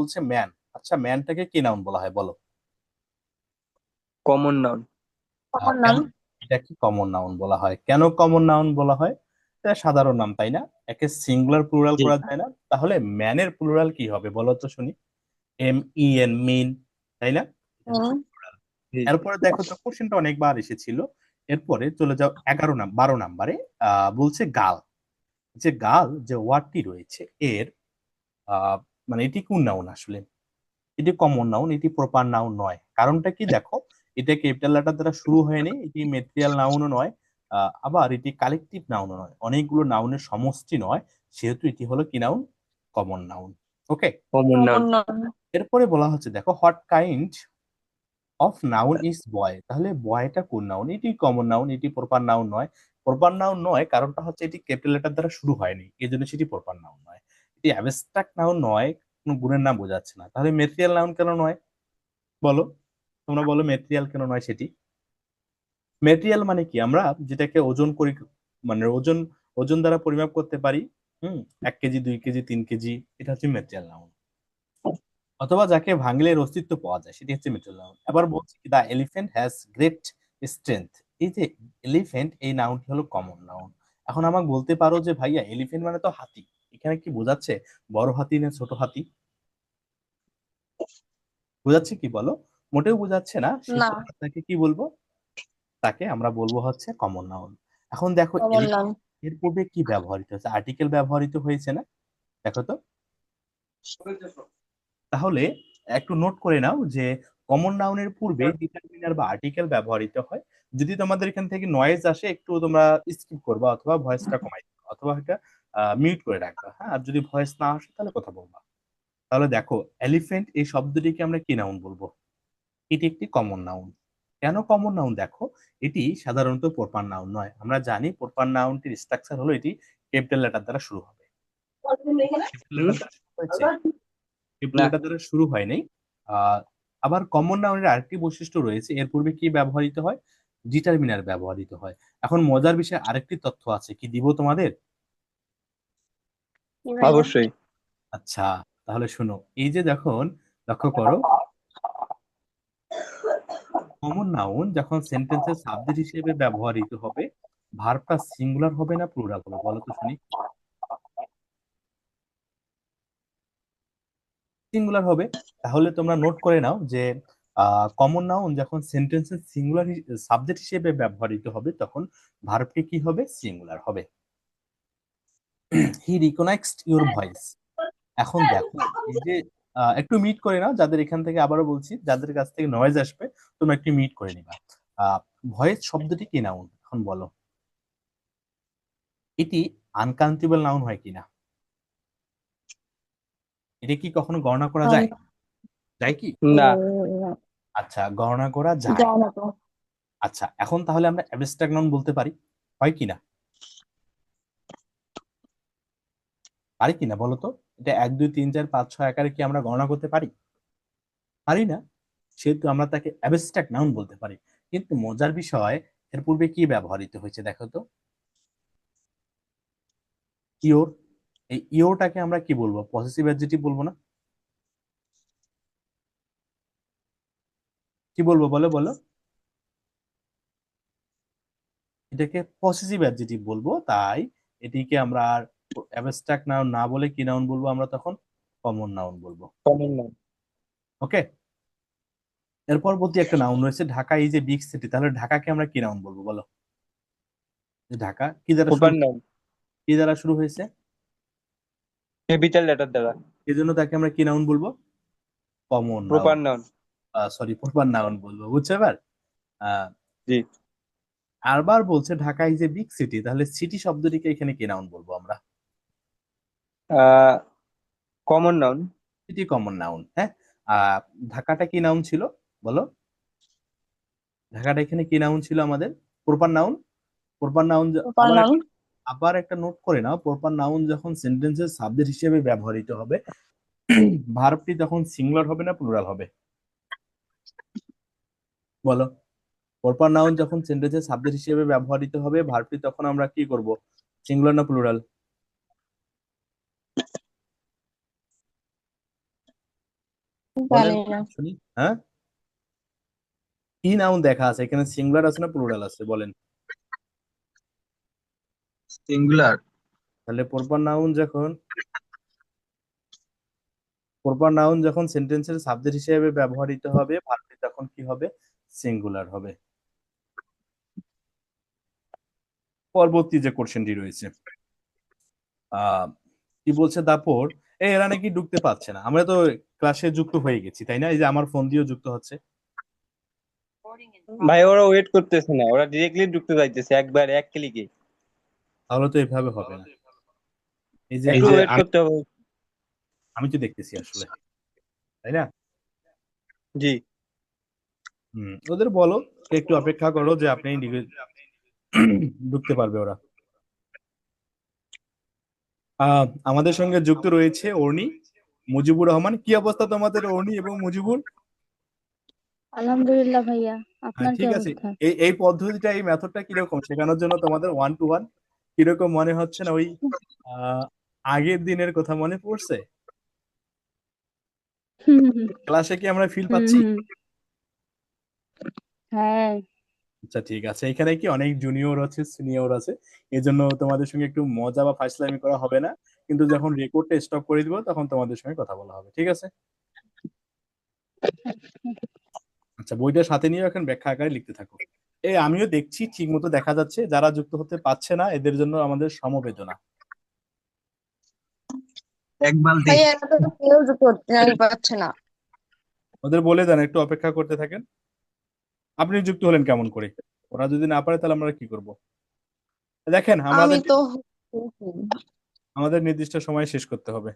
বলছে ম্যান। আচ্ছা, ম্যানটাকে কি নাউন বলা হয় বলো? Common noun. আর কমন কেন নাউন। এটা কি কমন নাউন বলা হয়? কেন কমন নাউন বলা হয়? এটা সাধারণ নাম, তাই না? একে সিঙ্গুলার প্লুরাল জি। করা যায় না, তাহলে ম্যানের প্লুরাল কি হবে বলো তো শুনি। MEN, মিন, তাই না? এটা হচ্ছে plural। জি। এরপরে দেখো তো, কোশ্চেনটা অনেকবার এসেছিল। এরপরে চলে যাও 12 নাম্বারে। বলছে গাল। যে গাল যে ওয়ার্ডটি রয়েছে এর আহ মানে এটি কোন নাউন আসলে? এটি কমন নাউন, এটি প্রপার নাউন নয়। কারণটা কি দেখো, এটা ক্যাপিটাল লেটার দ্বারা শুরু হয়নি, এটি মেটেরিয়াল নাউনও নয়, আবার এটি কালেকটিভ নাউনও নয়, অনেকগুলো নাউনের সমষ্টি নয়, সেহেতু এটি হলো কি noun? Common noun. Okay. Common noun. Common noun. এরপরে বলা হচ্ছে দেখো, what kind of noun is boy. তাহলে বয়টা কোন নাউন? এটি কমন নাউন, এটি প্রপার নাউন নয়। প্রপার নাউন নয় কারণটা হচ্ছে এটি ক্যাপিটাল লেটার দ্বারা শুরু হয়নি, এই জন্য সেটি প্রপার নাউন নয়। এটি অ্যাবস্ট্রাক্ট নাউন নয়, কোনো গুণের নাম বোঝাচ্ছে না। তাহলে মেটেরিয়াল নাউন কেন নয় বলো? তোমরা বলো মেটেরিয়াল কেন নয় সেটি? মেটেরিয়াল মানে কি? আমরা যেটাকে ওজন করি, মানে ওজন, ওজন দ্বারা পরিমাপ করতে পারি। 1 কেজি, 2 কেজি, 3 কেজি, এটা হচ্ছে মেটেরিয়াল নাউন। অথবা যাকে ভাঙলে এর অস্তিত্ব পাওয়া যায়, সেটি হচ্ছে মেটেরিয়াল নাউন। এবার বলছি কি, দা এলিফ্যান্ট হ্যাজ গ্রেট স্ট্রেংথ। এই যে এলিফ্যান্ট, এই নাউনটি হলো কমন নাউন। এখন আমাকে বলতে পারো যে ভাইয়া এলিফ্যান্ট মানে তো হাতি, এখানে কি বোঝাচ্ছে? বড় হাতি না ছোট হাতি? বোঝাচ্ছে কি বলো? মোটেও বোঝাচ্ছে না, না। সেহেতু আমরা তাকে কি বলবো? তাকে আমরা বলবো হচ্ছে কমন নাউন। এখন দেখো কমন নাউন। এর পূর্বে কি ব্যবহৃত হয়েছে? আর্টিকেল ব্যবহৃত হয়েছে না? দেখো তো। তাহলে একটু নোট করে নাও যে কমন নাউনের পূর্বে ডিটারমিনার বা আর্টিকেল ব্যবহৃত হয়। যদি তোমাদের এখান থেকে নয়েজ আসে, একটু তোমরা স্কিপ করবা, অথবা ভয়েসটা কমাই দিবা, অথবা এটা মিউট করে রাখবা। হ্যাঁ, আর যদি ভয়েস না আসে তাহলে কথা বলবা। তাহলে দেখো, এলিফ্যান্ট এই শব্দটিকে আমরা কি নাউন বলবো? এটি একটি কমন নাউন। কেন কমন নাউন? দেখো, এটি সাধারণত প্রপার নাউন নয়। আমরা জানি প্রপার নাউনটির স্ট্রাকচার হলো এটি ক্যাপিটাল লেটার দ্বারা শুরু হবে। ক্যাপিটাল হুম। লেটার দ্বারা শুরু হয়েছে, ক্যাপিটাল না। লেটার দ্বারা শুরু হয় নাই। আহ আবার কমন নাউনের আরেকটি বৈশিষ্ট্য রয়েছে, এর পূর্বে কি ব্যবহৃত হয়? ডিটারমিনার ব্যবহৃত হয়। এখন মজার বিষয় আরেকটি তথ্য আছে, কি দিব তোমাদের? কি ভাইয়া? অবশ্যই। আচ্ছা, তাহলে শুনো। এই যে যখন, লক্ষ্য করো, কমন নাউন যখন সেন্টেন্সের সাবজেক্ট হিসেবে ব্যবহৃত হবে, ভার্বটা সিঙ্গুলার হবে না প্লুরাল হবে বলো তো শুনি? সিঙ্গুলার হবে। তাহলে তোমরা নোট করে নাও যে কমন নাউন যখন সেন্টেন্সের সিঙ্গুলার সাবজেক্ট হিসেবে ব্যবহৃত হবে, তখন ভার্বটি কি হবে? সিঙ্গুলার হবে। হি রিকগনাইজড ইউর ভয়েস। এখন দেখো, এই যে একটু মিট করে নাও, যাদের এখান থেকে, আবারও বলছি, যাদের কাছ থেকে নয়েজ আসবে, তোমরা একটু মিট করে নিবা। ভয়েস শব্দটি কি নাউন এখন বলো? এটি আনকাউন্টেবল নাউন হয় কিনা? এটা কি কখনো গণনা করা যায়? যায় কি? না। আচ্ছা, গণনা করা যায়। যায় না তো। আচ্ছা, এখন তাহলে আমরা অ্যাবস্ট্রাক্ট নাউন বলতে পারি, হয় কিনা? পারি কিনা বলো তো? এটা 1 2 3 4 5 6 আকারে কি আমরা গণনা করতে পারি? পারি না, সেহেতু আমরা তাকে অ্যাবস্ট্রাক্ট নাউন বলতে পারি। কিন্তু মজার বিষয়, এর পূর্বে কি ব্যবহৃত হয়েছে দেখো তো? ইওর। এই ইওরটাকে আমরা কি বলবো? পসেসিভ অ্যাডজেক্টিভ বলবো না? কি বলবো বলো বলো? এটাকে পসেসিভ অ্যাডজেক্টিভ বলবো, তাই এটিকে আমরা আর অ্যাবস্ট্রাক্ট নাউন না বলে কি নাউন বলবো আমরা তখন? কমন নাউন বলবো। Common noun. ওকে। এর পরবর্তী একটা নাউন রয়েছে ঢাকা, এই যে বিগ সিটি, তাহলে ঢাকাকে আমরা কি নাউন বলবো বলো? যে ঢাকা কি দ্বারা শুরু, প্রপার নাউন। কি দ্বারা শুরু হয়েছে, ক্যাপিটাল লেটার দ্বারা। এই জন্য তাকে আমরা কি নাউন বলবো? Common noun. Proper noun. Sorry, proper noun বলবো, বুঝছো এবার? আহ জি। আরবার বলছে Dhaka is a big city, তাহলে সিটি শব্দটিকে এখানে কি নাউন বলবো আমরা? Common noun. City common noun, হ্যাঁ। আহ ঢাকাটা কি নাউন ছিল বলো? ঢাকাটা এখানে কি নাউন ছিল আমাদের? Proper noun. Proper noun. Proper আবার নাউন। আবার একটা নোট করে নাও, প্রপার নাউন যখন সেন্টেন্সের সাবজেক্ট হিসেবে ব্যবহৃত হবে, ভার্বটি তখন সিঙ্গুলার হবে না প্লুরাল হবে বলো? প্রপার নাউন যখন সেন্টেন্সের সাবজেক্ট হিসেবে ব্যবহৃত হবে, ভার্বটি তখন আমরা কি করব? সিঙ্গুলার না প্লুরাল? বলেন জানি না। শুনি। হ্যাঁ, কি নাউন দেখা আছে এখানে, সিঙ্গুলার আছে না প্লুরাল আছে বলেন। সিঙ্গুলার। তাহলে প্রপার নাউন যখন সেন্টেন্সের সাবজেক্ট হিসেবে ব্যবহৃত হবে, ভার্বটি তখন কি হবে? সিঙ্গুলার হবে। পরবর্তী যে কোশ্চেনটি রয়েছে, আহ কি বলছে দাপর, এরা নাকি ঢুকতে পারছে না। আমরা তো ক্লাসে যুক্ত হয়ে গেছি তাই না? এই যে আমার ফোন দিয়েও যুক্ত হচ্ছে। ভাই ওরা ওয়েট করতেছে না, ওরা ডিরেক্টলি ঢুকতে যাইতেছে একবার এক ক্লিকে। তাহলে তো এভাবে হবে না। এই যে একটু ওয়েট করতে হবে। আমি তো দেখতেছি আসলে, তাই না? জি। ওদের বলো একটু অপেক্ষা করো, যে আপনি ঢুকতে পারবে ওরা। আমাদের সঙ্গে যুক্ত রয়েছে অর্নি, মুজিবুর রহমান। কি অবস্থা তোমাদের অর্নি এবং মুজিবুর? আলহামদুলিল্লাহ ভাইয়া, আপনার কি ঠিক আছে। অবস্থা? এই এই পদ্ধতিটা, এই মেথডটা কিরকম শেখানোর জন্য তোমাদের 1 to 1 কিরকম মনে হচ্ছে না? ওই আহ আগের দিনের কথা মনে পড়ছে? হুম হুম ক্লাসে কি আমরা ফিল হুম পাচ্ছি? হুম, হ্যাঁ। আচ্ছা ঠিক আছে, এখানে কি অনেক জুনিয়র আছে, সিনিয়র আছে, এজন্য তোমাদের সঙ্গে একটু মজা বা ফাইজলামি করা হবে না। কিন্তু যখন রেকর্ডটা স্টপ করে দিব তখন তোমাদের সঙ্গে কথা বলা হবে, ঠিক আছে? আচ্ছা, বইটা সাথে নিয়ে এখন ব্যাখ্যা আকারে লিখতে থাকো। আমিও দেখছি ঠিক মতো দেখা যাচ্ছে, যারা যুক্ত হতে পারছে না এদের জন্য আমাদের সমবেদনা। এক বালতি। ভাইয়া এরা তো কেউ করতে পারছে না। ওদের বলে দেন একটু অপেক্ষা করতে থাকেন। আপনি যুক্ত হলেন কেমন করে? ওরা যদি না পারে তাহলে আমরা কি করব? দেখেন, আমি আমাদের তো আমাদের নির্দিষ্ট সময় শেষ করতে হবে।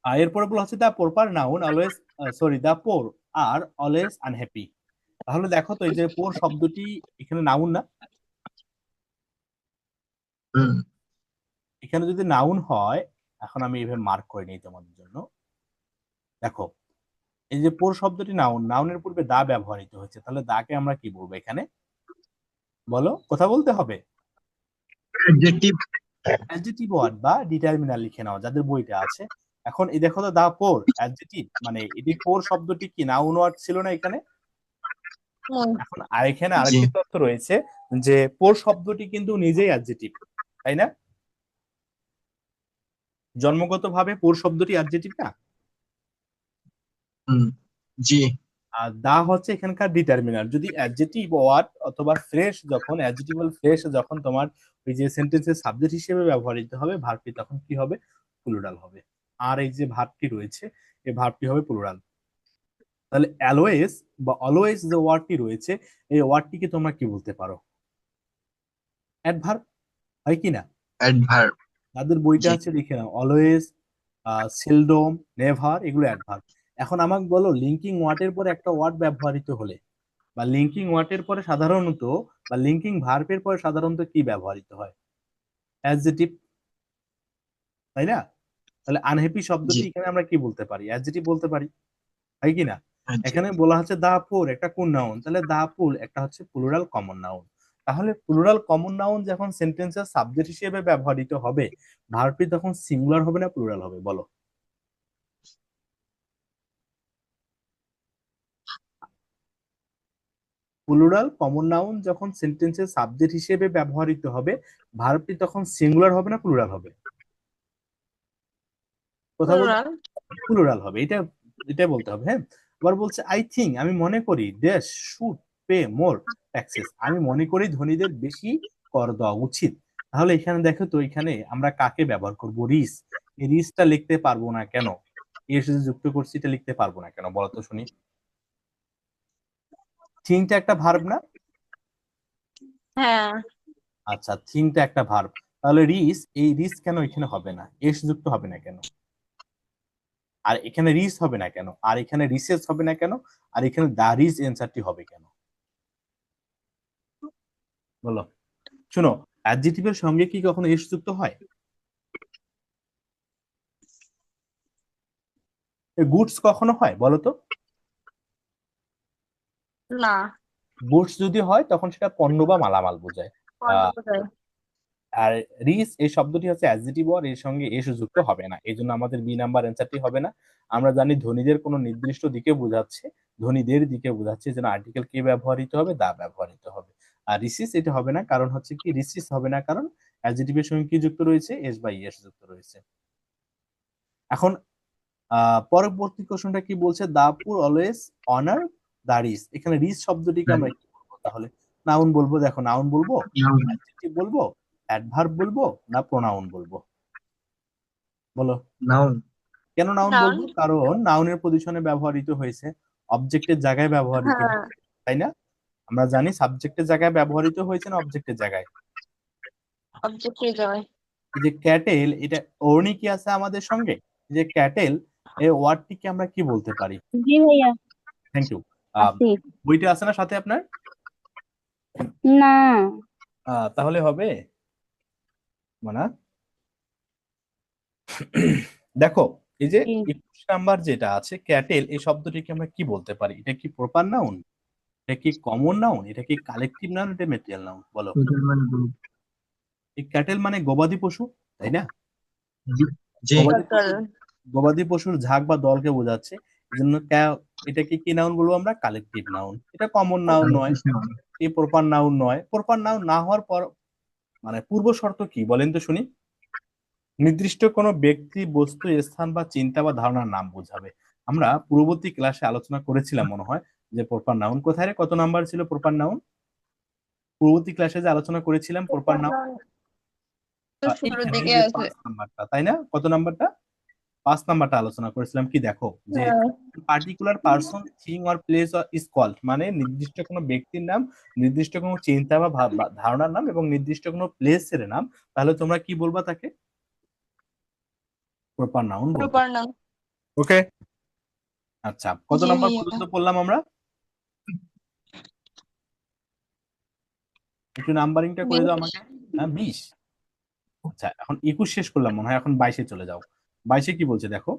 এরপরে বলা হচ্ছে দা proper noun always, sorry, the poor are always unhappy. তাহলে দেখো তো, এই যে পোর শব্দটি এখানে নাউন না? হুম। এখানে যদি নাউন হয়, এখন আমি এইভাবে মার্ক করে নিই তোমাদের জন্য। দেখো, এই যে পোর শব্দটি নাউন, নাউনের পূর্বে দা ব্যবহৃত হয়েছে, তাহলে দাকে আমরা কি বলবো এখানে? বলো, কথা বলতে হবে। অ্যাডজেক্টিভ। অ্যাডজেক্টিভ ওয়ার্ড বা ডিটারমিনার লিখে নাও যাদের বইটা আছে। এখন এই দেখো তো, দা পোর অ্যাডজেক্টিভ, মানে এটি পোর শব্দটি কি নাউন ওয়ার্ড ছিল না এখানে? এখন আর এখানে জি। আরেকটি তথ্য রয়েছে, যে পোর শব্দটি কিন্তু নিজেই অ্যাডজেক্টিভ, তাই না? জন্মগতভাবে পোর শব্দটি অ্যাডজেক্টিভ না? হুম। জি। আর দা হচ্ছে এখানকার ডিটারমিনার। যদি অ্যাডজেক্টিভ ওয়ার্ড অথবা ফ্রেশ, যখন অ্যাডজেক্টিভাল ফ্রেশ যখন তোমার ওই যে সেন্টেন্সের সাবজেক্ট হিসেবে ব্যবহৃত হবে, ভার্বটি তখন কি হবে? প্লুরাল হবে। আর এই যে ভার্বটি রয়েছে, এই ভার্বটি হবে প্লুরাল। তাহলে অ্যালওয়েজ বা অলওয়েজ যে ওয়ার্ডটি রয়েছে, এই ওয়ার্ডটিকে তোমরা কি বলতে পারো? অ্যাডভার্ব, হয় কি না? অ্যাডভার্ব। তাদের বইটা জি। আছে, লিখে নাও অলওয়েজ, সেলডম, নেভার, এগুলো অ্যাডভার্ব। এখন আমাকে বলো, লিঙ্কিং ওয়ার্ডের পরে একটা ওয়ার্ড ব্যবহৃত হলে, বা লিঙ্কিং ওয়ার্ডের পরে সাধারণত, বা লিঙ্কিং ভার্বের পরে সাধারণত কি ব্যবহৃত হয়? অ্যাডজেটিভ, তাই না? তাহলে আনহ্যাপি জি। শব্দটি এখানে আমরা কি বলতে পারি? অ্যাডজেটিভ বলতে পারি, হয় কি না? এখানে অ্যাডজেক্টিভ। বলা হচ্ছে দা পুল একটা কোন নাউন, তাহলে দা পুল একটা হচ্ছে প্লুরাল কমন নাউন। তাহলে প্লুরাল কমন নাউন যখন সেন্টেন্সের সাবজেক্ট হিসেবে ব্যবহৃত হবে, ভার্বটি তখন সিঙ্গুলার হবে না প্লুরাল হবে? বলো। প্লুরাল কমন নাউন যখন সেন্টেন্সের সাবজেক্ট হিসেবে ব্যবহৃত হবে, ভার্বটি তখন সিঙ্গুলার হবে না প্লুরাল হবে? কথা বল। প্লুরাল। প্লুরাল হবে, এটা এটা বলতে হবে। হ্যাঁ, আবার বলছে আই থিঙ্ক, আমি মনে করি, দেশ শুড পে মোর ট্যাক্সেস, আমি মনে করি ধনীদের বেশি কর দেওয়া উচিত। তাহলে এখানে দেখো তো, এখানে আমরা কাকে ব্যবহার করব? রিস। এই রিসটা লিখতে পারবো না কেন? এর সাথে যুক্ত করছি, এটা লিখতে পারবো না কেন বলো তো শুনি। থিঙ্কটা একটা ভার্ব না? হ্যাঁ। আচ্ছা, থিঙ্কটা একটা ভার্ব, তাহলে রিস, এই রিস কেন এখানে হবে না? এস যুক্ত হবে না কেন? আর এখানে রিস হবে না কেন? আর এখানে রিসেস হবে না কেন? আর এখানে দা রিস এনসারটি হবে কেন? বলো। শোনো, অ্যাডজেক্টিভের সঙ্গে কি কখনো এস যুক্ত হয়? গুডস কখনো হয় বলো তো? না। গুডস যদি হয় তখন সেটা পণ্য বা মালামাল বোঝায়। পণ্য আহ কোথায়? আর রিচ এই শব্দটি হচ্ছে অ্যাডজেক্টিভ ওয়ার্ড, এর সঙ্গে এস যুক্ত হবে না, এই জন্য আমাদের বি নাম্বার অ্যান্সারটি হবে না। আমরা জানি ধনীদের কোনো নির্দিষ্ট দিকে বোঝাচ্ছে, ধনীদের দিকে বোঝাচ্ছে, যেন আর্টিকেল কে ব্যবহৃত হবে, দা ব্যবহৃত হবে। আর রিসিস এটা হবে না, কারণ হচ্ছে কি রিসিস হবে না, কারণ অ্যাডজেক্টিভের সঙ্গে কি যুক্ত রয়েছে, এস বা ইএস যুক্ত রয়েছে। এখন পরবর্তী কোশ্চেনটা কি বলছে, দা পুর অলওয়েজ অনার দা রিচ। এখানে রিচ শব্দটিকে আমরা কি বলবো তাহলে? নাউন বলবো। দেখো নাউন বলবো, noun, অ্যাডজেক্টিভ বলবো, অ্যাডভার্ব বলবো, না প্রোনাউন বলবো? বলো। noun, কেন নাউন নাউন। বলবো? কারণ নাউনের পজিশনে ব্যবহৃত হয়েছে, অবজেক্টের জায়গায় ব্যবহৃত হ্যাঁ, হয়েছে, তাই না? আমরা জানি সাবজেক্টের জায়গায় ব্যবহৃত হয়েছে না অবজেক্টের জায়গায়? অবজেক্টের জায়গায়। এই যে ক্যাটেল, এটা অর্নি কি আছে আমাদের সঙ্গে? এই যে ক্যাটেল এই ওয়ার্ডটিকে আমরা কি বলতে পারি? জি ভাইয়া থ্যাংক ইউ। আছি। বইটা আছে না সাথে আপনার? না তাহলে হবে মানে দেখো, এই যে জি। 21 নাম্বার যেটা আছে ক্যাটেল, এই শব্দটিকে আমরা কি বলতে পারি? এটা কি প্রপার নাউন, এটা কি কমন নাউন, এটা কি কালেকটিভ নাউন, এটা ম্যাটেরিয়াল নাউন? বলো। gentleman, good, এই ক্যাটেল মানে গবাদি পশু, তাই না? জি, গবাদি ক্যাটল। পশু, গবাদি পশুর ঝাঁক বা দলকে বোঝাচ্ছে, এই জন্য এটাকে কি নাউন বলবো আমরা? Collective noun. এটা কমন নাউন নয়, noun, এই প্রপার নাউন নয়। প্রপার নাউন না হওয়ার পর মানে পূর্ব শর্ত কি বলেন তো শুনি? নির্দিষ্ট কোনো ব্যক্তি, বস্তু, স্থান বা চিন্তা বা ধারণার নাম বোঝাবে। আমরা পূর্ববর্তী ক্লাসে আলোচনা করেছিলাম মনে হয় যে প্রপার নাউন কোথায় রে, কত নাম্বার ছিল প্রপার নাউন? পূর্ববর্তী ক্লাসে যে আলোচনা করেছিলাম প্রপার নাউন শুরুর এখানে দিকে যে আছে। 5 নাম্বারটা, তাই না? কত নাম্বারটা? 5 নাম্বারটা আলোচনা করেছিলাম। কি দেখো যে হ্যাঁ, particular person, thing or place is called, মানে নির্দিষ্ট কোনো ব্যক্তির নাম, নির্দিষ্ট কোনো চিন্তা বা ধারণার নাম এবং নির্দিষ্ট কোনো প্লেসের নাম, তাহলে তোমরা কি বলবা তাকে? প্রপার নাউন বলতে। Proper noun. ওকে, আচ্ছা কত জি নাম্বার ভাইয়া। পর্যন্ত পড়লাম আমরা? একটু নাম্বারিংটা করে দাও আমাকে। হ্যাঁ 20। আচ্ছা এখন 21 শেষ করলাম মনে হয়, এখন 22-এ চলে যাও। 22-এ কি বলছে দেখো,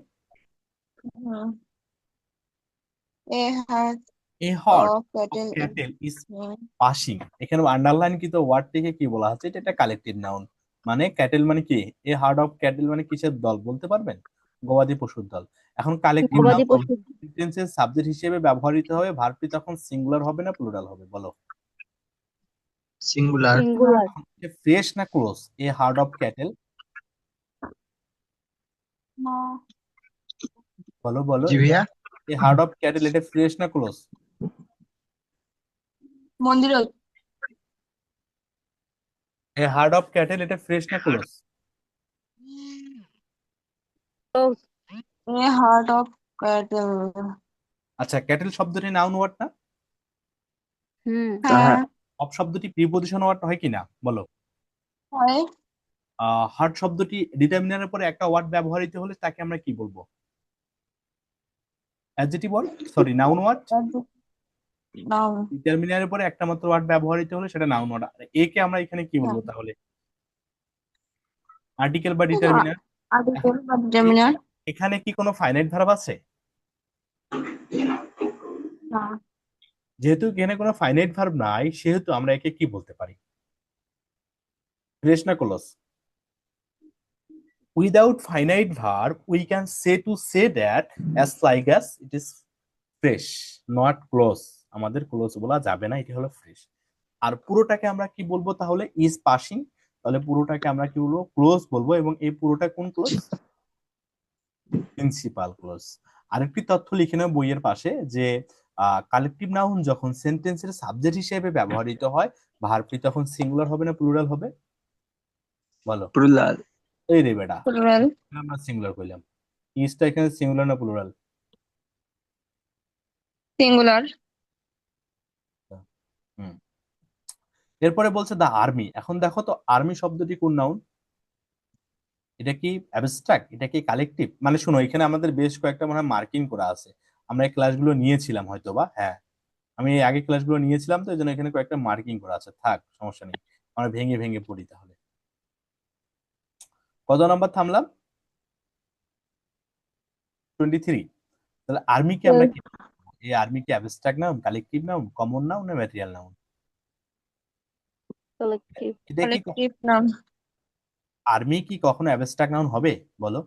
a herd a herd of cattle is. Cattle is passing. এখানে আন্ডারলাইন কিন্তু ওয়ার্ডটিকে কি বলা হচ্ছে, এটা একটা কালেকটিভ নাউন। মানে ক্যাটেল মানে কি, এ হার্ড অফ ক্যাটেল মানে কিসের দল বলতে পারবেন? গবাদি পশুর দল। এখন কালেকটিভ গবাদি নাউন পশু সেন্টেন্সের সাবজেক্ট হিসেবে ব্যবহৃত হবে, ভার্বটি তখন সিঙ্গুলার হবে না প্লুরাল হবে? বলো। singular, সিঙ্গুলার ফ্রেশ না close? A hard of cattle, বলো বলো, জি ভাইয়া, এ হার্ড অফ ক্যাটেল এটা ফ্রেশ না ক্লোজ? মন্দির। এ হার্ড অফ ক্যাটেল এটা ফ্রেশ না close? A heart of cattle. আচ্ছা ক্যাটেল শব্দটি নাউন ওয়ার্ড না? হ্যাঁ, অফ শব্দটি প্রিপজিশন ওয়ার্ড হয় কিনা বলো? হয়। হার্ড শব্দটি ডিটারমিনারের পরে একটা ওয়ার্ড ব্যবহৃত হলে তাকে আমরা কি বলবো? Adjective word, sorry noun word. Noun. ডিটারমিনারের পরে একটা মাত্র ওয়ার্ড ব্যবহৃত হলে সেটা নাউন ওয়ার্ড। একে আমরা এখানে কি বলবো তাহলে? আর্টিকেল বা ডিটারমিনার। আর্টিকেল বা ডিটারমিনার। এখানে কি কোনো ফাইনাইট ভার্ব আছে? না। যেহেতু এখানে কোনো ফাইনাইট ভার্ব নাই, সেহেতু আমরা একে কি বলতে পারি? ফ্রেশ না close? Without finite verb, we can say that as like as it is fresh, not close. আমাদের ক্লোজ বলা যাবে না, এটি হলো ফ্রেশ। আর পুরোটাকে আমরা কি বলবো তাহলে? Is passing. তাহলে পুরোটাকে আমরা কি বলবো? ক্লোজ বলবো। এবং এই পুরোটা কোন ক্লোজ? Principal clause. আরেকটি তথ্য লিখে নেব বইয়ের পাশে, যে কালেকটিভ নাউন যখন সেন্টেন্সের সাবজেক্ট হিসেবে ব্যবহৃত হয়, ভার্বটি তখন সিঙ্গুলার হবে না প্লুরাল হবে? বলো। plural, এই রে বেটা, প্লুরাল। আমরা সিঙ্গুলার কইলাম। ইজটা এখানে সিঙ্গুলার না প্লুরাল? সিঙ্গুলার। হুম। এরপরে বলছে দা আর্মি। এখন দেখো তো আর্মি শব্দটি কোন নাউন? এটা কি অ্যাবস্ট্রাক্ট, এটা কি কালেকটিভ? মানে শোনো, এখানে আমাদের বেশ কয়েকটা মনে হয় মার্কিং করা আছে, আমরা এই ক্লাসগুলো নিয়েছিলাম হয়তো বা। হ্যাঁ আমি এই আগে ক্লাসগুলো নিয়েছিলাম, তো এই জন্য এখানে কয়েকটা মার্কিং করা আছে। থাক সমস্যা নেই, আমরা ভেঙে ভেঙে পড়ি তাহলে। কত নাম্বার থামলাম? 23। তাহলে আর্মিকে আমরা কি বলবো? এই আর্মি কি abstract noun, collective noun, common noun না ম্যাটেরিয়াল নাউন? কালেকটিভ এটা কি কালেকটিভ নাউন। আর্মি কি কখনো অ্যাবস্ট্রাক্ট নাউন হবে বলো?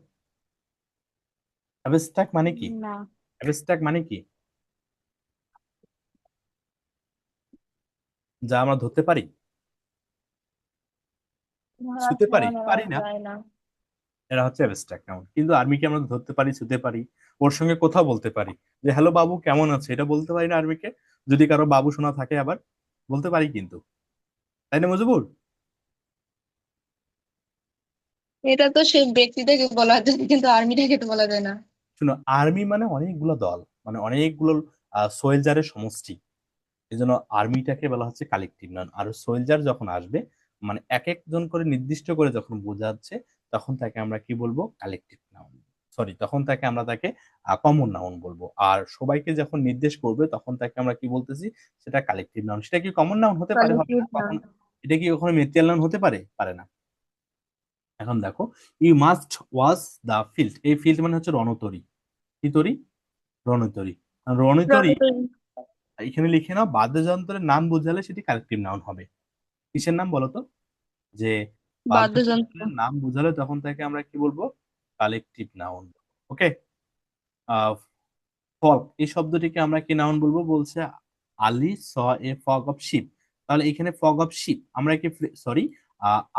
অ্যাবস্ট্রাক্ট মানে কি? না অ্যাবস্ট্রাক্ট মানে কি? যা আমরা ধরতে পারি, ধরা ছুতে ছোঁয়া পারি, নেওয়া পারি না, যায় না। এরা হচ্ছে অ্যাবস্ট্রাক্ট নাউন। কিন্তু আর্মিকে আমরা ধরতে পারি, ছুতে পারি, ওর সঙ্গে কথা বলতে পারি, যে হ্যালো বাবু কেমন আছে, এটা বলতে পারি না আর্মিকে? যদি কারো বাবু শোনা থাকে আবার বলতে পারি কিন্তু, তাই না মজিবুর? এটা তো সেই ব্যক্তিটাকে বলা যায় কিন্তু আর্মিটাকে তো বলা যায় না। শুনো, আর্মি মানে অনেকগুলো দল, মানে অনেকগুলো সোলজারের সমষ্টি। এই জন্য আর্মিটাকে বলা হচ্ছে কালেকটিভ নাউন। আর সোলজার যখন আসবে, মানে এক একজন করে নির্দিষ্ট করে যখন বোঝাচ্ছে, তখন তাকে আমরা কি বলবো? Collective noun. সরি, তখন তাকে কমন নাউন বলবো। আর সবাইকে যখন নির্দেশ করবে তখন তাকে আমরা কি বলতেছি? সেটা কালেকটিভ নাউন। সেটা কি কমন নাউন হতে পারে? হবে কালেক্টিভ না নাউন। কখনো। এটা কি কখনো মেটেরিয়াল নাউন হতে পারে? পারে না। এখন দেখো, you must wash the field. এই ফিল্ড মানে হচ্ছে রণতরী। কি তরী? রণতরী। আর রণতরী এখানে লিখে নাও, বাদ্যযন্ত্রের নাম বোঝালে সেটি কালেকটিভ নাউন হবে। কিসের নাম বলো তো? যে বাদ্যযন্ত্র। বাদ্যযন্ত্রের নাম বোঝালে তখন তাকে আমরা কি বলবো? Collective noun. ওকে। ফগ, এই শব্দটিকে আমরা কি নাউন বলবো? বলছে Ali saw a flock of sheep. তাহলে এখানে ফগ অফ শিপ আমরা কি, সরি,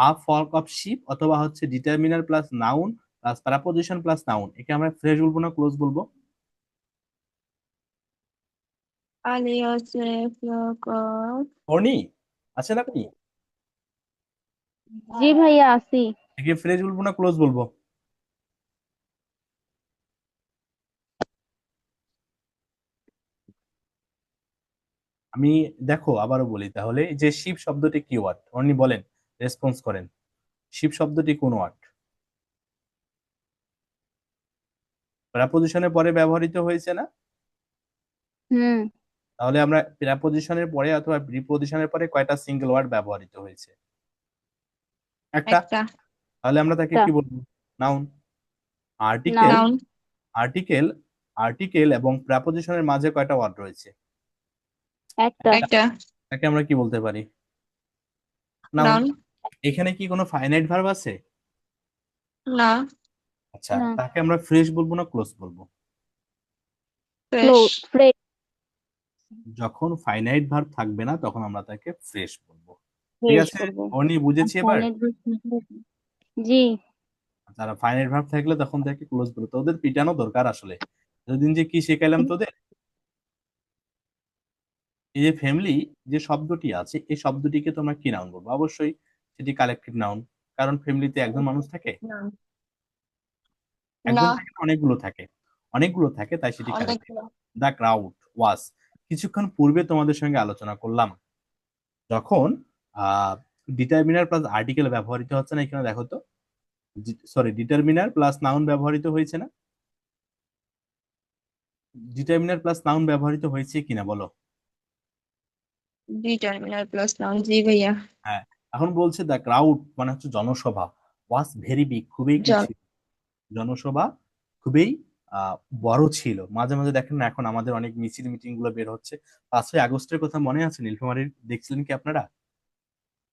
আ ফগ অফ শিপ, অথবা হচ্ছে determiner plus noun plus preposition plus noun, একে আমরা ফ্রেজ বলবো না ক্লোজ বলবো? আলী হচ্ছে flock of- অর্নি আছেন আপনি? জি ভাইয়া আছি। একে ফ্রেজ বলবো না ক্লোজ বলবো? আমি, দেখো আবারও বলি তাহলে, যে শিপ শব্দটি কি ওয়ার্ড? অর্নি বলেন, রেসপন্স করেন। শিপ শব্দটি কোন ওয়ার্ড? প্রেপোজিশনের পরে ব্যবহৃত হয়েছে না? হুম। তাহলে আমরা প্রেপোজিশনের পরে অথবা প্রিপোজিশনের পরে কয়টা সিঙ্গেল ওয়ার্ড ব্যবহৃত হয়েছে? একটা। একটা তাহলে আমরা তাকে তা কি বলবো? Noun. Article, noun noun. Article, article এবং প্রেপোজিশনের মাঝে কয়টা ওয়ার্ড রয়েছে? একটা একটা তাকে আমরা কি বলতে পারি? নাউন। নাউন। এখানে কি কোনো ফাইনাইট ভার্ব আছে? না আচ্ছা, না তাকে আমরা ফ্রেশ বলবো না ক্লোজ বলবো? Flow fresh. ফ্রেশ যখন ফাইনাইট ভার্ব থাকবে না তখন আমরা তাকে ফ্রেশ বলবো। ঠিক ফ্রেশ আছে, করবো। অর্নি বুঝেছি এবার? ফাইনাইট জি। তারা ফাইনাইট ভার্ব থাকলে তখন তাকে ক্লোজ বলবো। তোদের পিটানো দরকার আসলে, এতদিন যে কি শেখাইলাম তোদের। এই যে ফ্যামিলি যে শব্দটি আছে, এই শব্দটিকে তোমরা কি নাউন বলবো? অবশ্যই সেটি কালেকটিভ নাউন। কারণ ফ্যামিলিতে একজন মানুষ থাকে? না একজন থাকে না, অনেকগুলো থাকে। অনেকগুলো থাকে, তাই সেটি কালেকটিভ। অনেকগুলো। দ্য ক্রাউড ওয়াজ, কিছুক্ষণ পূর্বে তোমাদের সঙ্গে আলোচনা করলাম, যখন ডিটারমিনার প্লাস আর্টিকেল ব্যবহৃত হচ্ছে না, এখানে দেখো তো, সরি, ডিটারমিনার প্লাস নাউন ব্যবহৃত হয়েছে না? ডিটারমিনার প্লাস নাউন ব্যবহৃত হয়েছে কিনা বলো? ডিটারমিনার প্লাস নাউন, জি ভাইয়া। হ্যাঁ। এখন বলছে দ্য ক্রাউড মানে হচ্ছে জনসভা, ওয়াজ ভেরি বিগ, খুবই কি জন। ছিল? জনসভা খুবই আহ বড় ছিল। মাঝে মাঝে দেখেন না, এখন আমাদের অনেক মিছিল মিটিং গুলো বের হচ্ছে। 5ই আগস্টের কথা মনে আছে? নীলফামারীর দেখছিলেন কি আপনারা?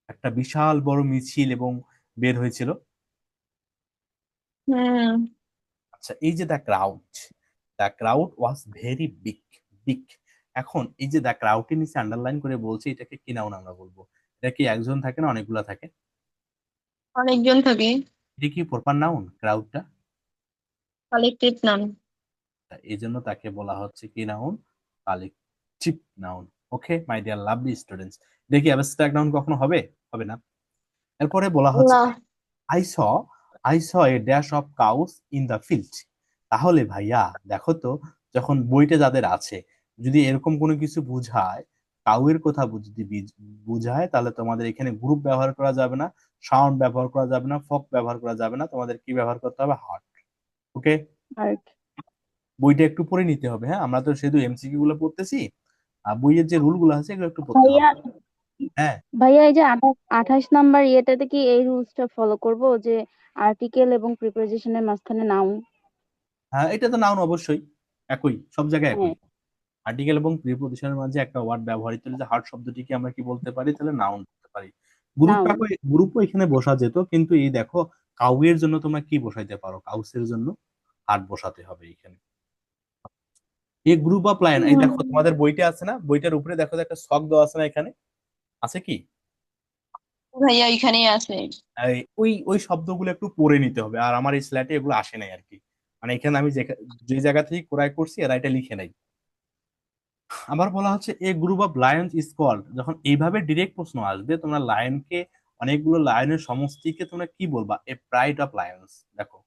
একটা বিশাল বড় মিছিল এবং বের হয়েছিল। হুম। আচ্ছা, এই যে the crowd was very big, big. এখন এই যে দ্য ক্রাউডের নিচে আন্ডারলাইন করে বলছে, এটাকে কি নাউন আমরা বলবো? এটা কি একজন থাকে না অনেকগুলা থাকে? অনেকজন থাকে। এটা কি প্রপার নাউন ক্রাউডটা? Collective noun. এই জন্য তাকে বলা হচ্ছে কি noun? Collective noun. Okay my dear lovely students, দেখি অ্যাবস্ট্রাক্ট নাউন কখনো হবে? হবে না। এরপরে বলা হচ্ছে না I saw I saw a dash of cows in the field. তাহলে ভাইয়া দেখো তো, যখন বইটা যাদের আছে, যদি এরকম কোনো কিছু বুঝায়, কাউয়ের কথা যদি বুঝায়, তাহলে তোমাদের এখানে গ্রুপ ব্যবহার করা যাবে না, সাউন্ড ব্যবহার করা যাবে না, ফক ব্যবহার করা যাবে না, তোমাদের কি ব্যবহার করতে হবে? হার্ট। ওকে, আর বইটা একটু পড়ে নিতে হবে। হ্যাঁ, আমরা তো শুধু এমসিকিউ গুলো পড়তেছি, আর বইয়ের যে রুল গুলো আছে এগুলো একটু পড়তে ভাইয়া হবে। হ্যাঁ। ভাইয়া এই যে 28 নাম্বার ইয়েটাতে কি এই রুলসটা ফলো করব যে আর্টিকেল এবং প্রিপোজিশনের মাঝখানে নাউন? হ্যাঁ, এটা তো নাউন অবশ্যই, একই, সব জায়গায় একই। হ্যাঁ। আর্টিকেল এবং প্রিপজিশনের মাঝে একটা ওয়ার্ড ব্যবহৃত হলে যে হার্ট শব্দটিকে আমরা কি বলতে পারি? তাহলে নাউন বলতে পারি। নাউন। গ্রুপও এখানে বসা যেত, কিন্তু এই দেখো কাউয়ের জন্য তোমরা কি বসাইতে পারো, কাউসের জন্য হার্ট বসাতে হবে এখানে। এই গ্রুপ অফ লায়ন, এই দেখো তোমাদের বইটা আছে না, বইটার উপরে দেখো যে একটা ছক দেওয়া আছে না, এখানে আছে কি? ভাইয়া এখানেই আছে। ওই ওই শব্দগুলো একটু পড়ে নিতে হবে, আর আমার এই স্ল্যাটে এগুলো আসে নাই আর কি। মানে এখানে আমি যে জায়গা থেকে ক্রয় করছি এরা এটা লিখে নাই। আবার বলা হচ্ছে a group of lions is called, যখন এইভাবে ডিরেক্ট প্রশ্ন আসবে তোমরা লায়নকে, অনেকগুলো লায়নের সমষ্টিকে তোমরা কি বলবা? A pride of Lions. দেখো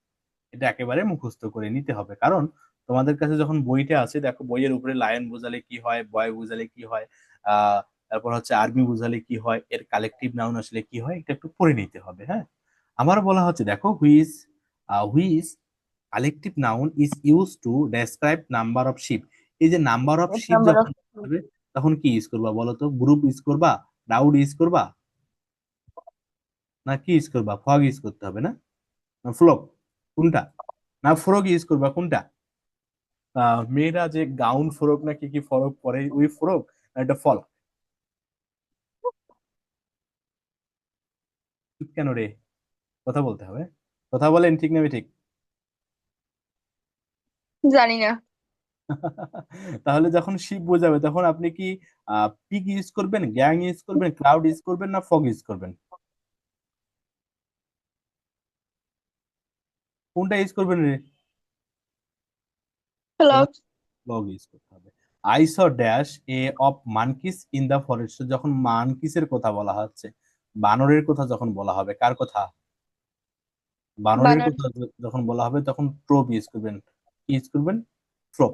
এটা একেবারে মুখস্থ করে নিতে হবে, কারণ তোমাদের কাছে যখন বইটা আছে, দেখো বইয়ের উপরে লায়ন বোঝালে কি হয়, বয় বোঝালে কি হয়, তারপর হচ্ছে আর্মি বোঝালে কি হয়, এর কালেকটিভ নাউন আসলে কি হয়, এটা একটু পড়ে নিতে হবে। হ্যাঁ, আমার বলা হচ্ছে দেখো which collective noun is use to describe number of ship. এই যে number of ship number of যখন হবে তখন কি ইউজ করবা বলো তো? গ্রুপ ইউজ করবা, ক্রাউড ইউজ করবা, না কি ইউজ করবা? ফগ ইউজ করতে হবে না ফ্লক, কোনটা? না ফ্রগ ইউজ করবা, কোনটা? মেয়েরা যে গাউন ফ্রক না কি কি ফরক পরে, ওই ফ্রক না এটা ফল? ঠিক কেন রে? কথা বলতে হবে, কথা বলেন ঠিক না ঠিক? জানি না। তাহলে যখন শিপ বোঝাবে তখন আপনি কি পিগ ইউজ করবেন, গ্যাং ইউজ করবেন, ক্রাউড ইউজ করবেন, না ফগ ইউজ করবেন? কোনটা ইউজ করবেন রে? হ্যালো। ফগ ইউজ করতে হবে। I saw dash a of monkeys in the forest, যখন মানকিসের কথা বলা হচ্ছে, বানরের কথা যখন বলা হবে, কার কথা? বানরের বানর। কথা যখন বলা হবে তখন ট্রোপ ইউজ করবেন। কি ইউজ করবেন? ট্রোপ।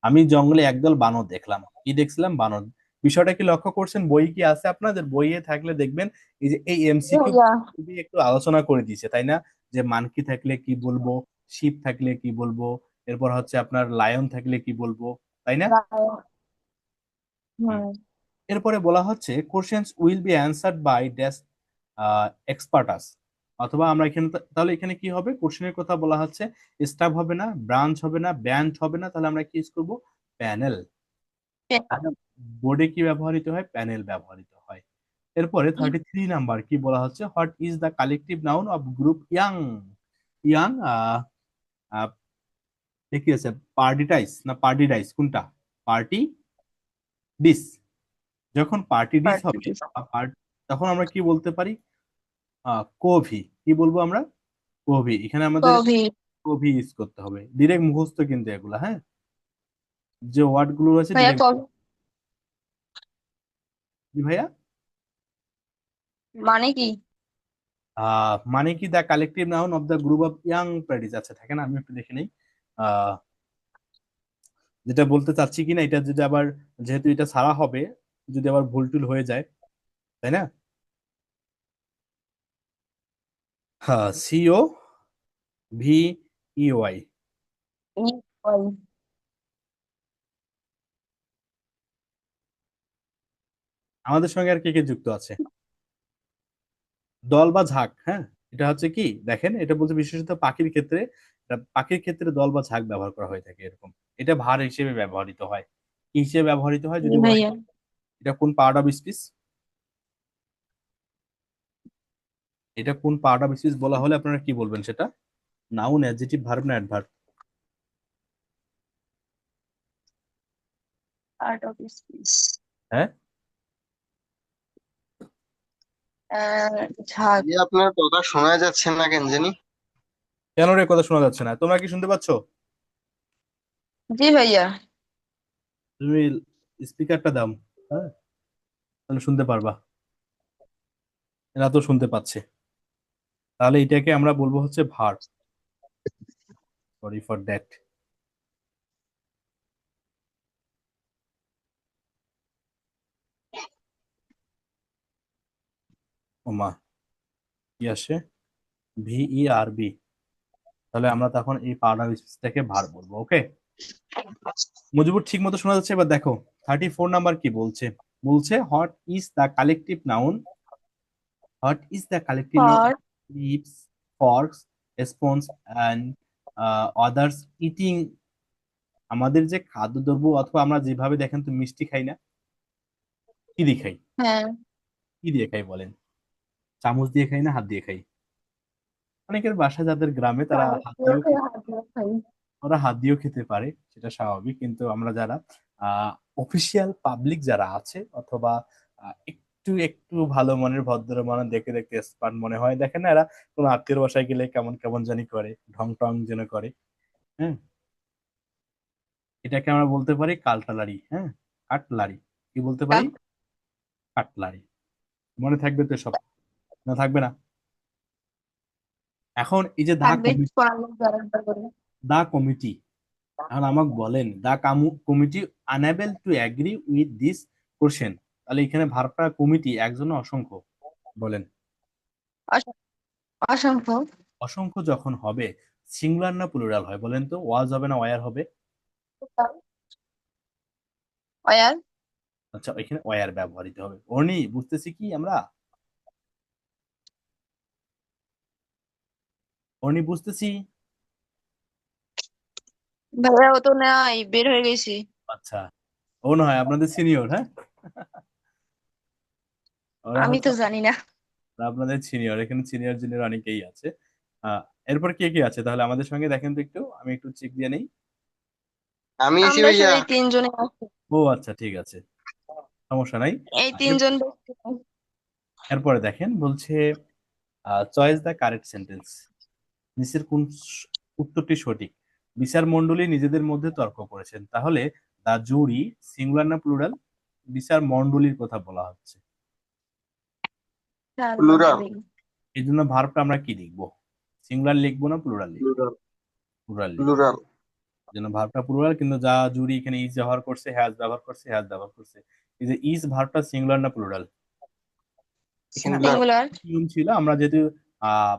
আমি জঙ্গলে একদল বানর দেখলাম। কি দেখছিলাম? বানর। বিষয়টা কি লক্ষ্য করছেন? বই কি আছে আপনাদের? বইয়ে থাকলে দেখবেন এই যে এই এমসিকিউ ভাইয়া খুবই একটু আলোচনা করে দিয়েছে, তাই না? যে মানকি থাকলে কি বলবো, শিপ থাকলে কি বলবো, এরপর হচ্ছে আপনার লায়ন থাকলে কি বলবো, তাই না? হুম। হুম। এরপরে বলা হচ্ছে questions will be answered by dash experts, অথবা আমরা এখানে তাহলে এখানে কি হবে? কোশ্চেনের কথা বলা হচ্ছে, স্টাফ হবে না, ব্রাঞ্চ হবে না, ব্যান্ড হবে না, তাহলে আমরা কি ইউজ করবো? প্যানেল। বোর্ডে কি ব্যবহৃত হয়? প্যানেল ব্যবহৃত হয়। এরপরে 33 নাম্বার কি বলা হচ্ছে? What is the collective noun of group young? Young কি আছে? পার্টিটাইস না পার্টিডাইস, কোনটা? Partridges. যখন পার্টি ডিস হবে তখন আমরা কি বলতে পারি? কোভি। কি বলবো আমরা? কোভি। এখানে আমাদের কোভিড। কোভি ইউজ করতে হবে, ডিরেক্ট মুখস্থ কিন্তু এগুলা। হ্যাঁ, যে ওয়ার্ড গুলো রয়েছে ভাইয়া ডিরেক্ট। ভাইয়া মানে কি? মানে কি the collective noun of the group of young pedis. আচ্ছা থাকে না, আমি একটু দেখে নেই আহ, যেটা বলতে চাচ্ছি কিনা, এটা যদি আবার, যেহেতু এটা ছাড়া হবে, যদি আবার ভুল টুল হয়ে যায়, তাই না? হ্যাঁ, সিও ভি ই ওয়াই। ওই। আমাদের সঙ্গে আর কে কে যুক্ত আছে? দল বা ঝাঁক। হ্যাঁ, এটা হচ্ছে কি দেখেন, এটা বলতে বিশেষত পাখির ক্ষেত্রে, পাখির ক্ষেত্রে দল বা ঝাঁক ব্যবহার করা হয়ে থাকে এরকম। এটা ভার হিসেবে ব্যবহৃত হয়। কি হিসেবে ব্যবহৃত হয় জি যদি বলেন? ভাইয়া। এটা কোন পার্ট অফ স্পিচ? এটা কোন পার্ট অফ স্পিচ বলা হলে আপনারা কি বলবেন সেটা? নাউন, অ্যাডজেক্টিভ, ভার্ব না অ্যাডভার্ব? Art of speech. হ্যাঁ, ঝাঁক। আপনার কথা শোনা যাচ্ছে না কেন জানি। কেন রে কথা শোনা যাচ্ছে না? তোমরা কি শুনতে পাচ্ছ? জি ভাইয়া। তুমি স্পিকারটা দাও। হ্যাঁ, তাহলে শুনতে পারবা। এরা তো শুনতে পাচ্ছে। তাহলে এটাকে আমরা বলবো হচ্ছে ভার্ব। Sorry for that. ওমা, কি আসে? ভিই আর বি। তাহলে আমরা তখন এই পার্ট অফ স্পিচটাকে ভার্ব বলবো। ওকে, মুজিবুর ঠিক মতো শোনা যাচ্ছে? এবার দেখো 34 নাম্বার কি বলছে। বলছে what is the collective noun, what is the collective noun for. Leaves, forks, spoons and others eating. আমাদের যে খাদ্যদ্রব্য, অথবা আমরা যেভাবে দেখেন তো মিষ্টি খাই না, কি দিয়ে খাই? হ্যাঁ। কি কি দিয়ে খাই বলেন? চামচ দিয়ে খাই না হাত দিয়ে খাই? অনেকের বাসা যাদের গ্রামে তারা হাত দিয়েও ওরা হাত দিয়েও খেতে পারে, সেটা স্বাভাবিক। কিন্তু আমরা যারা অফিসিয়াল পাবলিক যারা আছে, অথবা একটু একটু ভালো মনের ভদ্র মনে, দেখে দেখতে এক্সপার্ট মনে হয়, দেখেন না এরা কোনো আত্মীয় বাসায় গেলে কেমন কেমন জানি করে, ঢং টং যেন করে। হ্যাঁ, এটাকে আমরা বলতে পারি কালটালারি। হ্যাঁ, কাটলারি। কি বলতে পারি? কাটলারি। মনে থাকবে তো সব? না থাকবে না? এখন এই যে থাকবে পড়ানো করে। দা কমিটি, এখন আমাকে বলেন the committee unable to agree with this question, তাহলে এখানে ভার্বটা কমিটি একজন না অসংখ্য? বলেন। অস- অসংখ্য। অসংখ্য যখন হবে সিঙ্গুলার না প্লুরাল হয় বলেন তো? ওয়াজ হবে না ওয়ার হবে? অয়ার। আচ্ছা, এখানে ওয়ার ব্যবহৃত হবে। অর্নি বুঝতেছি কি আমরা? অর্নি বুঝতেছি? ভাইয়া ও তো নাই, বের হয়ে গেছি। আচ্ছা, ও না হয় আপনাদের সিনিয়র। হ্যাঁ, ওরা আমি হচ্ছে তো জানি না। আপনাদের সিনিয়র। এখানে সিনিয়র জুনিয়র অনেকেই আছে। এরপর কে কে আছে তাহলে আমাদের সঙ্গে? দেখেন তো একটু, আমি একটু চেক দিয়ে নেই। আমি এসি আমরা ভাইয়া। শুধু এই তিনজনে আছি। ও আচ্ছা, ঠিক আছে, সমস্যা নাই। এই এর- তিনজন এরপরে দেখেন বলছে চয়েস দ্য কারেক্ট সেন্টেন্স। নিচের কোন উত্তরটি সঠিক? বিচার মণ্ডলী নিজেদের মধ্যে তর্ক করেছেন, তাহলে দা জুরি সিঙ্গুলার না প্লুরাল? বিচার মণ্ডলীর কথা বলা হচ্ছে, প্লুরাল। এই জন্য ভার্বটা আমরা কি লিখবো? সিঙ্গুলার লিখবো না প্লুরাল লিখবো? প্লুরাল। প্লুরাল লিখবো। প্লুরাল। এই জন্য ভার্বটা প্লুরাল, কিন্তু যা জুরি এখানে ইজ ব্যবহার করছে, হ্যাজ ব্যবহার করছে, হ্যাজ ব্যবহার করছে। এই যে ইজ ভার্বটা সিঙ্গুলার না প্লুরাল? এখানে সিঙ্গুলার। সিঙ্গুলার। নিয়ম ছিল, আমরা যেহেতু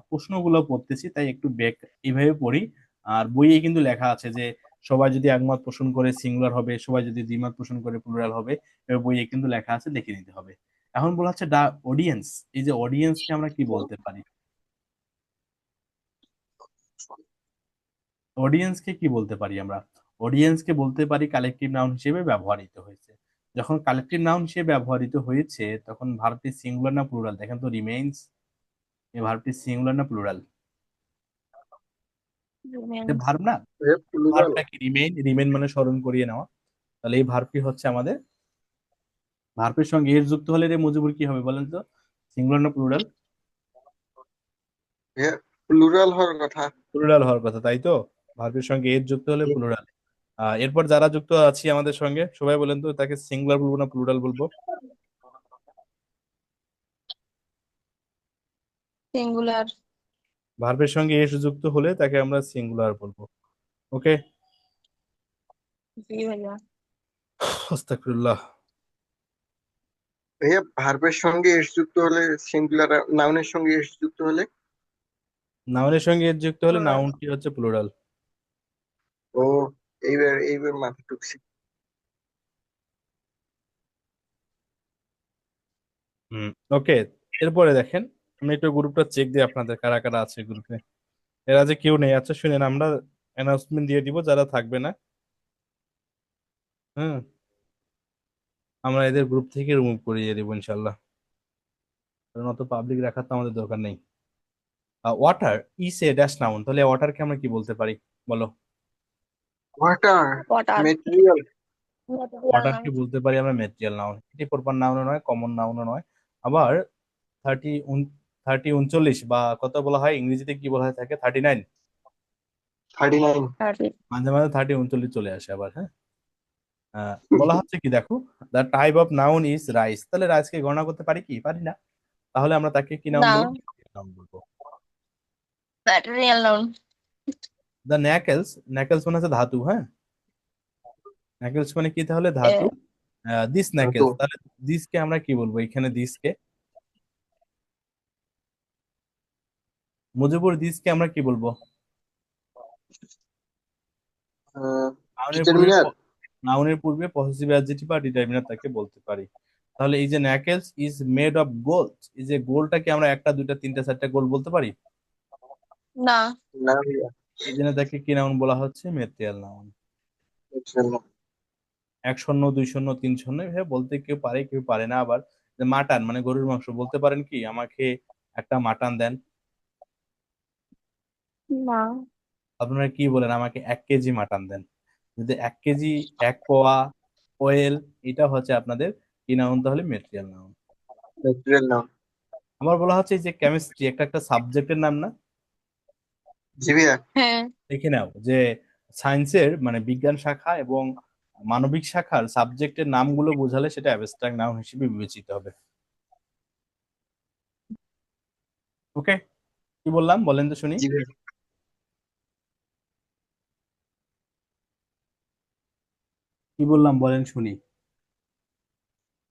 প্রশ্নগুলো পড়তেছি তাই একটু ব্যাক এইভাবে পড়ি। আর বইয়ে কিন্তু লেখা আছে যে সবাই যদি একমত পোষণ করে সিঙ্গুলার হবে, সবাই যদি দ্বিমত পোষণ করে প্লুরাল হবে। এবার বইয়ে কিন্তু লেখা আছে, দেখে নিতে হবে। এখন বলা হচ্ছে দা অডিয়েন্স। এই যে অডিয়েন্সকে আমরা কি বলতে পারি? অডিয়েন্সকে কি বলতে পারি আমরা? অডিয়েন্সকে বলতে পারি কালেকটিভ নাউন হিসেবে ব্যবহৃত হয়েছে। যখন কালেকটিভ নাউন হিসেবে ব্যবহৃত হয়েছে তখন ভার্বটি সিঙ্গুলার না প্লুরাল? দেখেন তো, রিমেইনস, এই ভার্বটি সিঙ্গুলার না প্লুরাল? এটা ভার্ব না? প্লুরাল। ভার্বটা কি রিমেইন? রিমেইন মানে স্মরণ করিয়ে নেওয়া। তাহলে এই ভার্বটি হচ্ছে আমাদের, ভার্বের সঙ্গে এর যুক্ত হলে রে মজিবুর কি হবে বলেন তো? সিঙ্গুলার না প্লুরাল? প্লুরাল হওয়ার কথা। প্লুরাল হওয়ার কথা, তাই তো? ভার্বের সঙ্গে এর যুক্ত হলে প্লুরাল। এরপর যারা যুক্ত আছি আমাদের সঙ্গে সবাই বলেন তো, তাকে সিঙ্গুলার বলবো না প্লুরাল বলবো? সিঙ্গুলার। ভার্বের সঙ্গে এস যুক্ত হলে তাকে আমরা সিঙ্গুলার বলবো। ওকে, জি ভাইয়া। আস্তাগফিরুল্লাহ। ভাইয়া ভার্বের সঙ্গে এস যুক্ত হলে সিঙ্গুলার, নাউনের সঙ্গে এস যুক্ত হলে? নাউনের সঙ্গে এর যুক্ত হলে Plural. নাউনটি হচ্ছে প্লুরাল। ও, এইবার এইবার মাথা ঢুকছে। হুম, ওকে। এরপরে দেখেন, আমি একটু গ্রুপটা চেক দিই আপনাদের কারা কারা আছে গ্রুপে। এরা যে কেউ নেই। আচ্ছা শুনেন, আমরা অ্যানাউন্সমেন্ট দিয়ে দিব যারা থাকবে না। হ্যাঁ, আমরা এদের গ্রুপ থেকে রিমুভ করিয়ে দেবো ইনশাল্লাহ, কারণ অত পাবলিক রাখার তো আমাদের দরকার নেই। Water is a dash noun, তাহলে ওয়াটারকে আমরা কি বলতে পারি বলো? ওয়াটার। Water. মেটেরিয়াল। ওয়াটারকে বলতে পারি আমরা ম্যাটেরিয়াল নাউন। এটি প্রপার নাউনও নয়, কমন নাউনও নয়। আবার 39 বা কত বলা হয় ইংরেজিতে, কি বলা হয় থাকে, 39। 39। মাঝে মাঝে 39 চলে আসে আবার। হ্যাঁ, বলা হচ্ছে কি দেখো, the type of noun is rice, তাহলে রাইসকে গণনা করতে পারি কি? পারি না। তাহলে আমরা তাকে কি নাউন Noun. বলবো? নাউন বলবো। Material noun. দ্য ন্যাকেলস, ন্যাকেলস মানে হচ্ছে ধাতু। হ্যাঁ, ন্যাকেলস মানে কি তাহলে? ধাতু। Eh, দিস তো ন্যাকেলস, তাহলে দিসকে আমরা কি বলবো এখানে? দিসকে মুজিবুর, দিসকে আমরা কি বলবো? নাউনের পূর্বে ডিটারমিনার। নাউনের পূর্বে পসেসিভ অ্যাডজেক্টিভ বা ডিটারমিনার তাকে বলতে পারি। তাহলে এই যে ন্যাকেলস ইজ মেড অফ গোল্ড, এই যে গোলটাকে আমরা একটা দুইটা তিনটা চারটা গোল বলতে পারি? না। না ভাইয়া। এই জন্য তাকে কি নাউন বলা হচ্ছে? Material noun. বুঝলাম না। 1 শূন্য 2 শূন্য 3 শূন্য এভাবে বলতে কেউ পারে কেউ পারে না। আবার যে মাটন মানে গরুর মাংস, বলতে পারেন কি আমাকে একটা মাটন দেন? না। আপনারা কি বলেন আমাকে 1 কেজি মাটন দেন? যদি 1 কেজি, 1 পোয়া ওয়েল, এটা হচ্ছে আপনাদের কি নাউন? তাহলে মেটেরিয়াল নাউন। Material noun. আমার বলা হচ্ছে এই যে কেমিস্ট্রি একটা একটা সাবজেক্টের নাম না? জি ভাইয়া। হ্যাঁ, দেখে নাও যে সায়েন্সের মানে বিজ্ঞান শাখা এবং মানবিক শাখার সাবজেক্টের নামগুলো বোঝালে সেটা অ্যাবস্ট্রাক্ট নাউন হিসেবে বিবেচিত হবে। ওকে, কি বললাম বলেন তো শুনি? জি ভাইয়া। কি বললাম বলেন শুনি?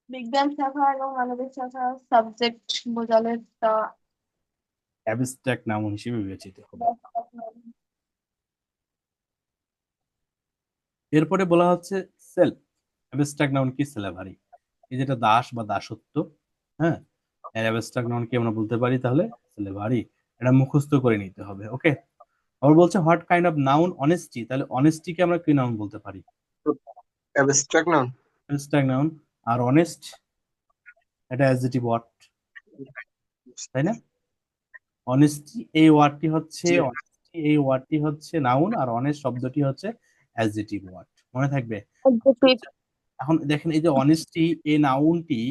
বিজ্ঞান শাখা এবং মানবিক শাখা সাবজেক্ট বোঝালে তা অ্যাবস্ট্রাক্ট নাউন হিসেবে বিবেচিত হবে। এরপরে বলা হচ্ছে সেলফ। অ্যাবস্ট্রাক্ট নাউন কি? স্লেভারি। এই যেটা দাস বা দাসত্ব, হ্যাঁ, এর অ্যাবস্ট্রাক্ট নাউন কি আমরা বলতে পারি? তাহলে স্লেভারি। এটা মুখস্থ করে নিতে হবে। ওকে, আবার বলছে what kind of noun honesty, তাহলে অনেস্টিকে আমরা কি নাউন বলতে পারি? Abstract noun. Abstract noun. আর অনেস্ট এটা অ্যাডজেক্টিভ ওয়ার্ড, তাই না? অনেস্টি এই ওয়ার্ডটি হচ্ছে, জি অনেস্টি এই ওয়ার্ডটি হচ্ছে নাউন, আর অনেস্ট শব্দটি হচ্ছে অ্যাডজেক্টিভ ওয়ার্ড। মনে থাকবে? এখন দেখেন এই যে অনেস্টি এই নাউনটি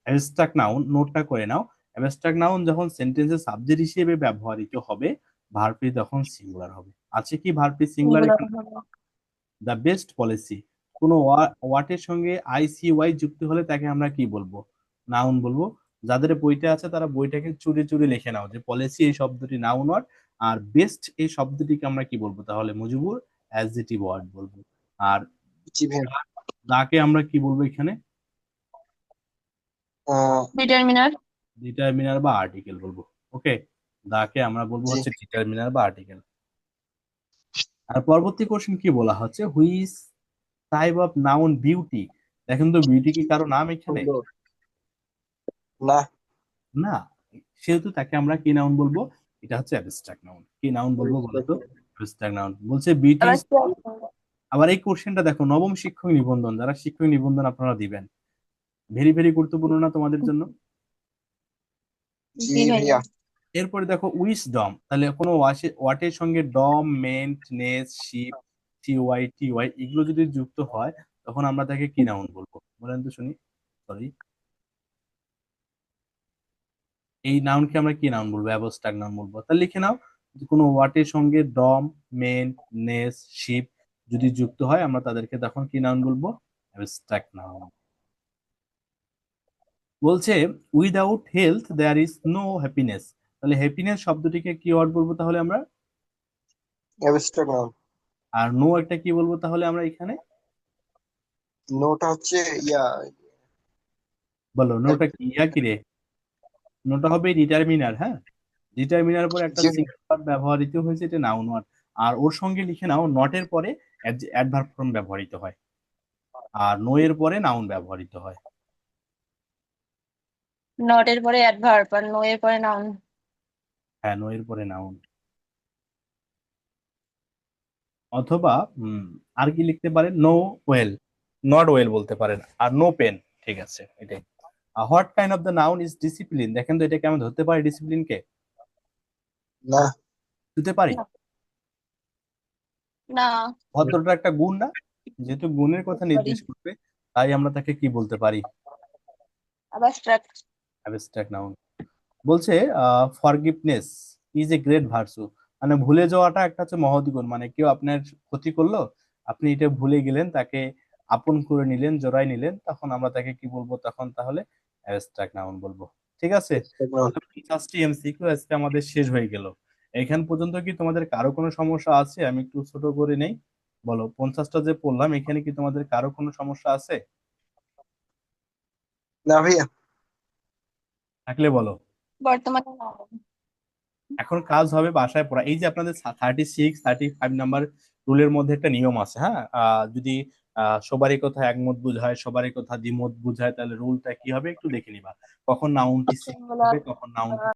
অ্যাবস্ট্রাক্ট নাউন, নোটটা করে নাও। অ্যাবস্ট্রাক্ট নাউন যখন সেন্টেন্সের সাবজেক্ট হিসেবে ব্যবহৃত হবে, ভার্বটি তখন সিঙ্গুলার হবে। আছে কি ভার্বটি সিঙ্গুলার এখানে? The best policy. কোনো ওয়ার্ডের সঙ্গে আইসিওয়াই যুক্ত হলে তাকে আমরা কি বলবো? নাউন বলবো। যাদের বইটা আছে তারা বইটাকে চুরি চুরি লিখে নাও যে পলিসি এই শব্দটি নাউন ওয়ার্ড, আর বেস্ট এই শব্দটিকে আমরা কি বলবো? তাহলে মুজিবুর অ্যাডজেক্টিভ ওয়ার্ড বলবো। আর জি ভাইয়া। দাকে আমরা কি বলবো এখানে? ডিটারমিনার। ডিটারমিনার বা আর্টিকেল বলবো। ওকে, দাকে আমরা বলবো জি হচ্ছে ডিটারমিনার বা আর্টিকেল। আর পরবর্তী কোশ্চেন কি বলা হচ্ছে? Which type of noun beauty. দেখেন তো বিউটি কি কারো নাম এখানে? সুন্দর। না। না, সেহেতু তাকে আমরা কি নাউন বলবো? এটা হচ্ছে অ্যাবস্ট্রাক্ট নাউন। কি নাউন বলবো বলো তো? Abstract noun. বলছে বিউটি। আবার এই কোশ্চেনটা দেখো, নবম শিক্ষক নিবন্ধন, যারা শিক্ষক নিবন্ধন আপনারা দিবেন, ভেরি ভেরি গুরুত্বপূর্ণ না তোমাদের জন্য? জি জি ভাইয়া। ভাইয়া। এরপরে দেখো উইসডম, তাহলে কোনো ওয়াটের সঙ্গে ডম, মেন্ট, নেস, শিপ, টিওয়াই, টিওয়াই এগুলো যদি যুক্ত হয় তখন আমরা তাকে কি নাউন বলবো? বলেন তো শুনি। সরি, এই নাউনকে আমরা কি নাউন বলবো? অ্যাবস্ট্রাক্ট নাউন বলবো। তাহলে লিখে নাও যে কোনো ওয়াটের সঙ্গে ডম, মেন, নেস, শিপ যদি যুক্ত হয় আমরা তাদেরকে তখন কি নাউন বলবো? Abstract noun. বলছে without health there is no happiness, তাহলে হ্যাপিনেস শব্দটিকে কি ওয়ার্ড বলবো তাহলে আমরা? Abstract noun. আর নো একটা কি বলবো তাহলে আমরা এখানে? নোটা হচ্ছে ইয়া। বলো নোটা কি? ইয়া কি রে? নোটা হবে ডিটারমিনার। হ্যাঁ, ডিটারমিনার পরে একটা জি সিঙ্গুলার ব্যবহৃত হয়েছে, এটা নাউন ওয়ার্ড। আর ওর সঙ্গে লিখে নাও নটের পরে অ্যাডভার্ব ফর্ম ব্যবহৃত হয়, আর নো এর পরে নাউন ব্যবহৃত হয়। নট এর পরে অ্যাডভার্ব আর নো এর পরে নাউন। হ্যাঁ, নো এর পরে নাউন। অথবা আর কি লিখতে পারেন? নো ওয়েল, নট ওয়েল বলতে পারেন। আর নো পেন, ঠিক আছে এটাই। What kind of the noun is discipline, দেখেন তো এটাকে আমি ধরতে পারি ডিসিপ্লিনকে? না। ধরতে পারি? না। ভদ্রতা একটা গুণ না? যেহেতু গুণের কথা সরি, নির্দেশ করবে, তাই আমরা তাকে কি বলতে পারি? অ্যাবস্ট্রাক্ট। Abstract noun. বলছে forgiveness is a great virtue, মানে ভুলে যাওয়াটা একটা হচ্ছে মহৎ গুণ। মানে কেউ আপনার ক্ষতি করলো, আপনি এটা ভুলে গেলেন, তাকে আপন করে নিলেন, জড়াই নিলেন, তখন আমরা তাকে কি বলবো তখন? তাহলে অ্যাবস্ট্রাক্ট নাউন বলবো। ঠিক আছে, অ্যাবস্ট্রাক্ট নাউন। তাহলে 50টি এমসিকিউ আজকে আমাদের শেষ হয়ে গেল। এখান পর্যন্ত কি তোমাদের কারো কোনো সমস্যা আছে? আমি একটু ছোট করে নেই। বলো, 50টা যে পড়লাম এখানে কি তোমাদের কারো কোনো সমস্যা আছে? না ভাইয়া। থাকলে বলো। বর্তমানে না। এখন কাজ হবে বাসায় পড়া। এই যে আপনাদের 36, 35 নাম্বার রুলের মধ্যে একটা নিয়ম আছে, হ্যাঁ, যদি সবারই কথা একমত বুঝায়, সবারই কথা দ্বিমত বুঝায়, তাহলে রুলটা কি হবে একটু দেখে নিবা। কখন নাউনটি সিঙ্গুলার হবে, কখন নাউনটি